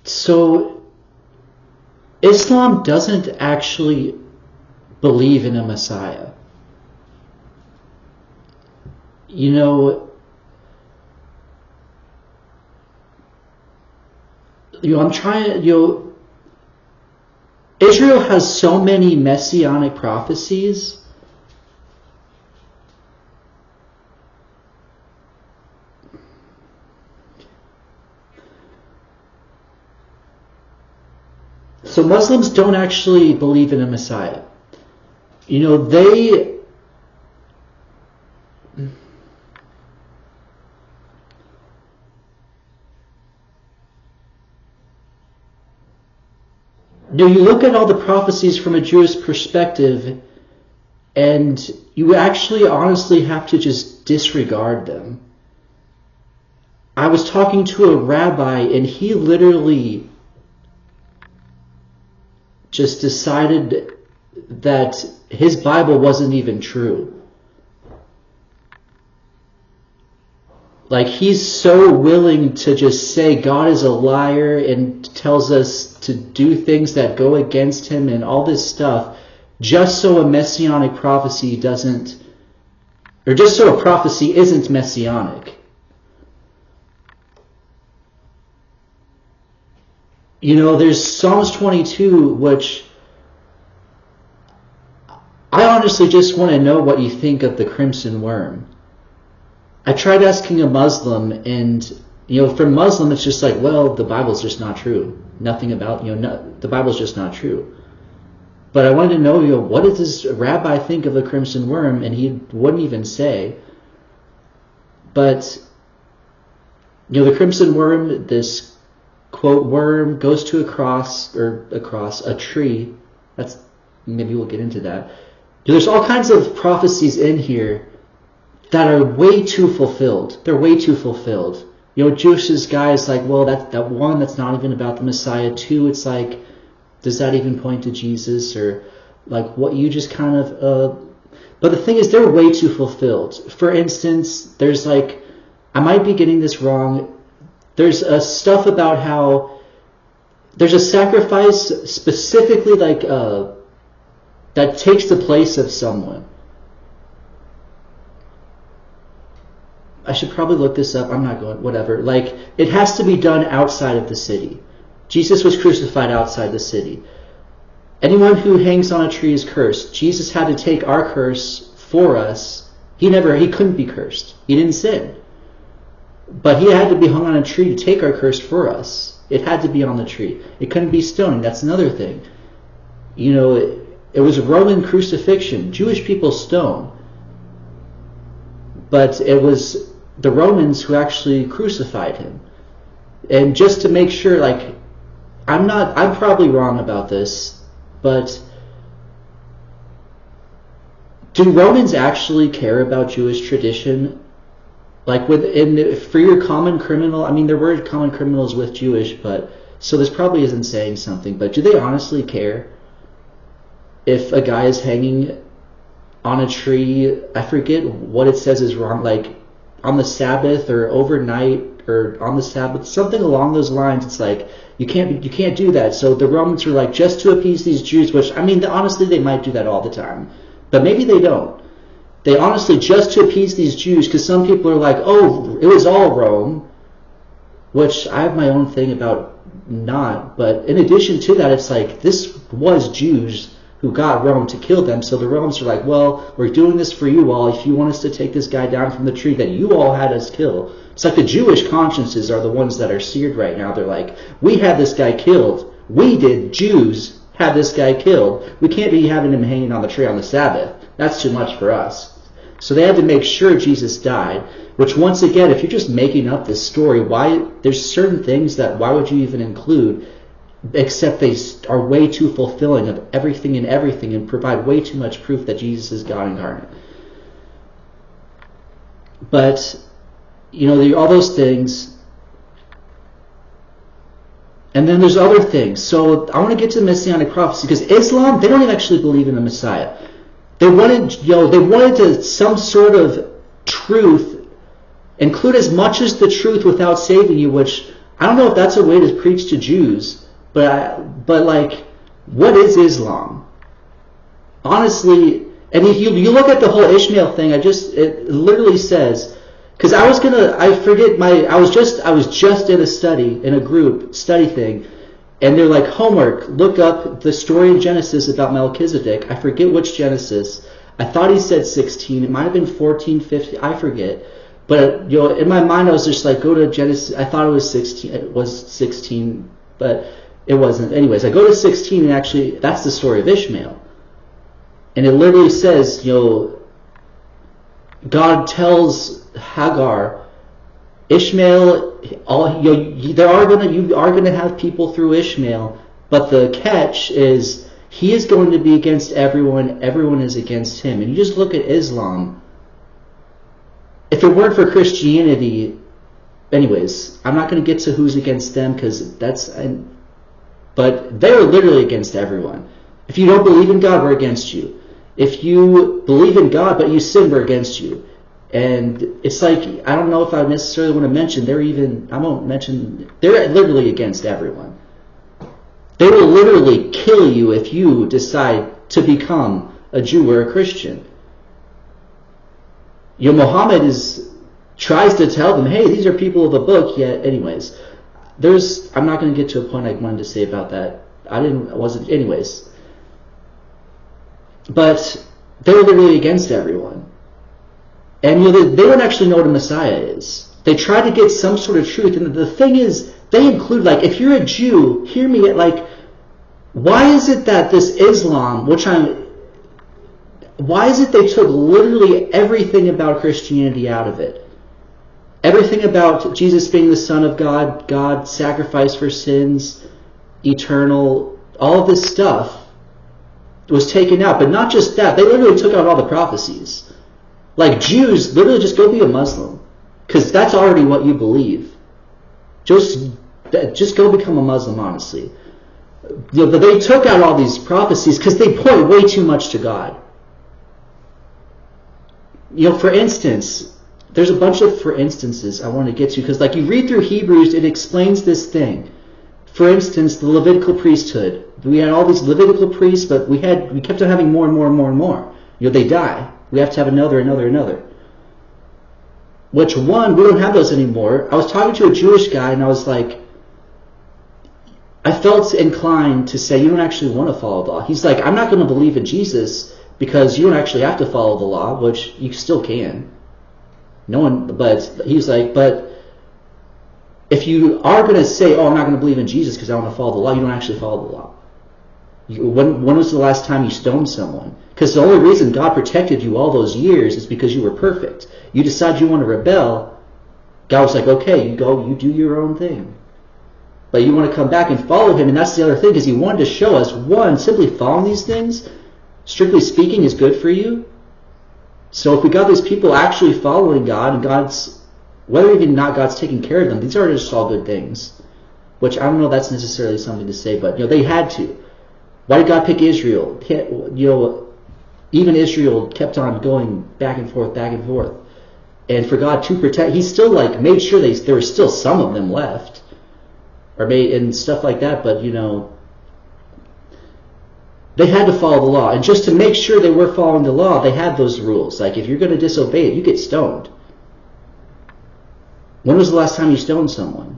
So Islam doesn't actually believe in a Messiah. You know, I'm trying, Israel has so many messianic prophecies. So Muslims don't actually believe in a Messiah. You know, you look at all the prophecies from a Jewish perspective, and you actually honestly have to just disregard them. I was talking to a rabbi, and he literally just decided that his Bible wasn't even true. Like, he's so willing to just say God is a liar and tells us to do things that go against him and all this stuff, just so a messianic prophecy doesn't, or just so a prophecy isn't messianic. You know, there's Psalms 22, which I honestly just want to know what you think of the crimson worm. I tried asking a Muslim, and for Muslim, it's just like, well, the Bible's just not true. Nothing about, the Bible's just not true. But I wanted to know, what does this rabbi think of the crimson worm? And he wouldn't even say. But, the crimson worm, this quote worm, goes to a tree. Maybe we'll get into that. There's all kinds of prophecies in here that are way too fulfilled. They're way too fulfilled. Jewish guy is like, well, that one, that's not even about the Messiah. Two, it's like, does that even point to Jesus? Or like what you just kind of... But the thing is, they're way too fulfilled. For instance, there's like, I might be getting this wrong. There's stuff about how there's a sacrifice specifically like that takes the place of someone. I should probably look this up. I'm not going, whatever. Like, it has to be done outside of the city. Jesus was crucified outside the city. Anyone who hangs on a tree is cursed. Jesus had to take our curse for us. He couldn't be cursed. He didn't sin. But he had to be hung on a tree to take our curse for us. It had to be on the tree. It couldn't be stoning. That's another thing. It was a Roman crucifixion. Jewish people stone. But it was the Romans who actually crucified him. And just to make sure, like, I'm probably wrong about this, but do Romans actually care about Jewish tradition? Like, for your common criminal, I mean, there were common criminals with Jewish, but, so this probably isn't saying something, but do they honestly care if a guy is hanging on a tree? I forget what it says is wrong, like on the Sabbath or overnight or on the Sabbath, something along those lines. It's like you can't do that. So the Romans were like, just to appease these Jews, which, I mean, honestly, they might do that all the time, but maybe they don't. They honestly, just to appease these Jews, because some people are like, oh, it was all Rome, which I have my own thing about not. But in addition to that, it's like, this was Jews who got Rome to kill them. So the Romans are like, well, we're doing this for you all. If you want us to take this guy down from the tree that you all had us kill. It's like the Jewish consciences are the ones that are seared right now. They're like, we had this guy killed. We did, Jews, have this guy killed. We can't be having him hanging on the tree on the Sabbath. That's too much for us. So they had to make sure Jesus died, which, once again, if you're just making up this story, there's certain things that why would you even include, except they are way too fulfilling of everything and provide way too much proof that Jesus is God incarnate. But, there are all those things. And then there's other things. So I want to get to the Messianic prophecy, because Islam, they don't even actually believe in a Messiah. They wanted to some sort of truth, include as much as the truth without saving you, which I don't know if that's a way to preach to Jews, but like, what is Islam? Honestly, and if you look at the whole Ishmael thing, it literally says, because I was just in a group study thing, and they're like, homework, look up the story in Genesis about Melchizedek. I forget which Genesis. I thought he said 16. It might have been 14, 15. I forget. But in my mind, I was just like, go to Genesis. I thought it was 16. It was 16, but it wasn't. Anyways, I go to 16, and actually, that's the story of Ishmael. And it literally says, God tells Hagar, Ishmael, you are going to have people through Ishmael, but the catch is he is going to be against everyone. Everyone is against him. And you just look at Islam. If it weren't for Christianity, anyways, I'm not going to get to who's against them but they're literally against everyone. If you don't believe in God, we're against you. If you believe in God but you sin, we're against you. And it's like, I don't know if I necessarily want to mention, they're literally against everyone. They will literally kill you if you decide to become a Jew or a Christian. Muhammad tries to tell them, hey, these are people of the book, yet anyways. I'm not going to get to a point I wanted to say about that. Anyways. But they were literally against everyone. And they don't actually know what a Messiah is. They try to get some sort of truth. And the thing is, they include, like, if you're a Jew, hear me, like, why is it that this Islam, why is it they took literally everything about Christianity out of it? Everything about Jesus being the Son of God, God sacrificed for sins, eternal, all of this stuff was taken out. But not just that, they literally took out all the prophecies. Like, Jews, literally just go be a Muslim. Because that's already what you believe. Just go become a Muslim, honestly. But they took out all these prophecies because they point way too much to God. For instance, there's a bunch of for instances I want to get to, because like you read through Hebrews, it explains this thing. For instance, the Levitical priesthood. We had all these Levitical priests, but we kept on having more and more and more and more. They die. We have to have another. Which one, we don't have those anymore. I was talking to a Jewish guy, and I was like, I felt inclined to say, you don't actually want to follow the law. He's like, I'm not going to believe in Jesus because you don't actually have to follow the law, which you still can. But he's like, but if you are going to say, oh, I'm not going to believe in Jesus because I want to follow the law, you don't actually follow the law. When was the last time you stoned someone? Because the only reason God protected you all those years is because you were perfect. You decide you want to rebel, God was like, okay, you do your own thing. But you want to come back and follow him, and that's the other thing, because he wanted to show us, one, simply following these things, strictly speaking, is good for you. So if we got these people actually following God, and whether even not God's taking care of them, these are just all good things. Which I don't know if that's necessarily something to say, but they had to. Why did God pick Israel? Even Israel kept on going back and forth. And for God to protect, he still made sure there were still some of them left. And stuff like that, but they had to follow the law. And just to make sure they were following the law, they had those rules. Like, if you're going to disobey it, you get stoned. When was the last time you stoned someone?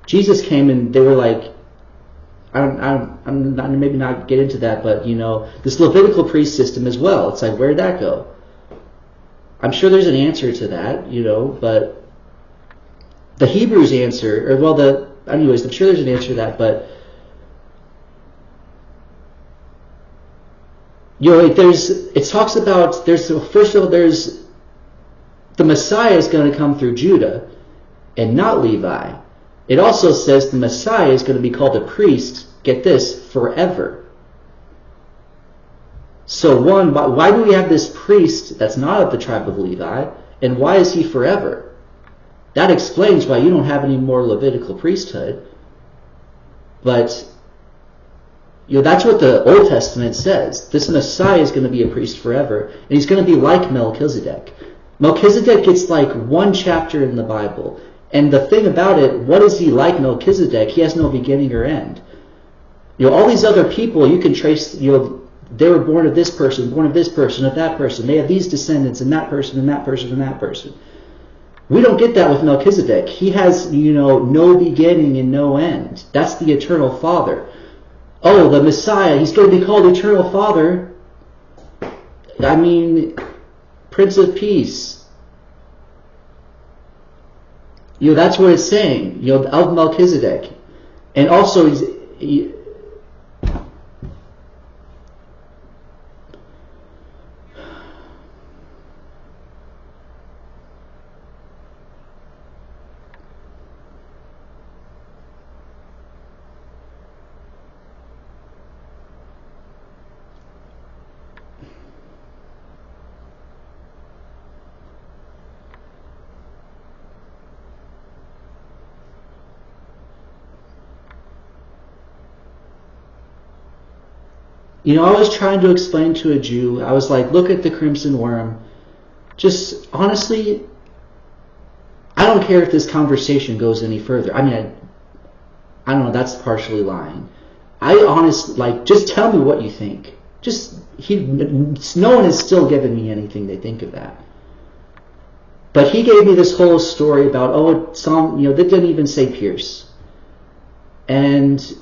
Jesus came and they were like, I'm not, maybe not get into that, but this Levitical priest system as well. It's like, where'd that go? I'm sure there's an answer to that, but the Hebrews answer, anyways, I'm sure there's an answer to that, but it talks about first of all, there's the Messiah is going to come through Judah and not Levi. It also says the Messiah is going to be called a priest, get this, forever. So one, why do we have this priest that's not of the tribe of Levi, and why is he forever? That explains why you don't have any more Levitical priesthood. But that's what the Old Testament says. This Messiah is going to be a priest forever, and he's going to be like Melchizedek. Melchizedek gets one chapter in the Bible, And the thing about it, what is he like Melchizedek? He has no beginning or end. All these other people, you can trace, they were born of this person, born of this person, of that person. They have these descendants, and that person, and that person, and that person. We don't get that with Melchizedek. He has, no beginning and no end. That's the eternal Father. Oh, the Messiah, he's going to be called Eternal Father. I mean, Prince of Peace. That's what it's saying, of Melchizedek. And also, I was trying to explain to a Jew, I was like, look at the crimson worm. Just, honestly, I don't care if this conversation goes any further. I mean, I don't know, that's partially lying. I honestly, just tell me what you think. No one has still given me anything they think of that. But he gave me this whole story about, that didn't even say pierce. And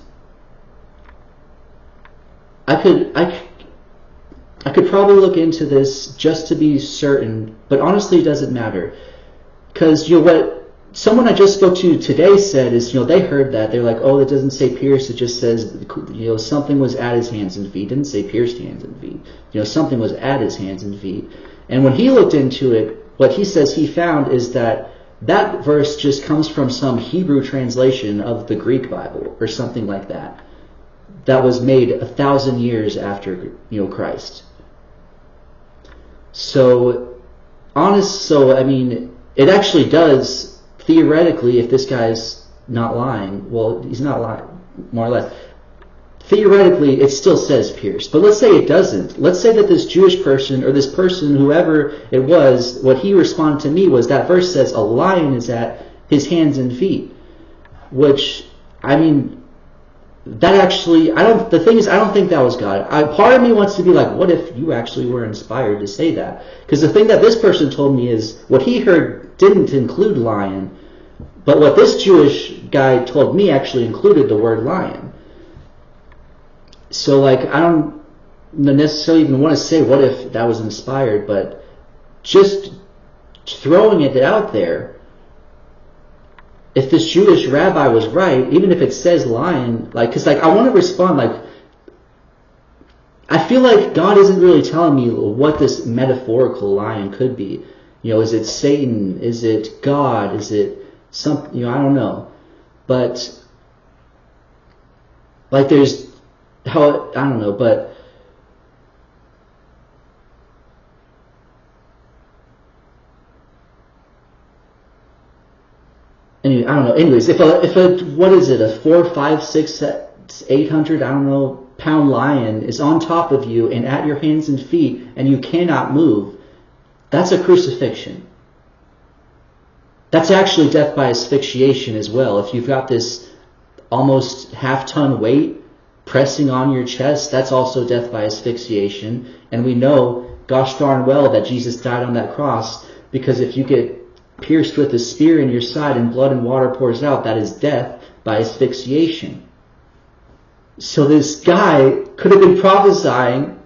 I could probably look into this just to be certain, but honestly it doesn't matter. Because what someone I just spoke to today said is, they heard that. They're like, it doesn't say pierced, it just says, something was at his hands and feet. It didn't say pierced hands and feet. Something was at his hands and feet. And when he looked into it, what he says he found is that verse just comes from some Hebrew translation of the Greek Bible or something like that. That was made 1,000 years after Christ. So I mean, it actually does theoretically, if this guy's not lying, well, he's not lying, more or less. Theoretically, it still says pierced. But let's say it doesn't. Let's say that this Jewish person or this person, whoever it was, what he responded to me was that verse says a lion is at his hands and feet, which I mean. That actually, the thing is, I don't think that was God. Part of me wants to be like, what if you actually were inspired to say that? Because the thing that this person told me is, what he heard didn't include lion, but what this Jewish guy told me actually included the word lion. So, I don't necessarily even want to say what if that was inspired, but just throwing it out there, if this Jewish rabbi was right, even if it says lion, because I want to respond, I feel like God isn't really telling me what this metaphorical lion could be. Is it Satan? Is it God? Is it something? I don't know. But, there's, I don't know, but anyway, I don't know. Anyways, if what is it, a 4, 5, 6, 800, I don't know, pound lion is on top of you and at your hands and feet and you cannot move, that's a crucifixion. That's actually death by asphyxiation as well. If you've got this almost half-ton weight pressing on your chest, that's also death by asphyxiation. And we know, gosh darn well, that Jesus died on that cross, because if you get pierced with a spear in your side and blood and water pours out, that is death by asphyxiation. So this guy could have been prophesying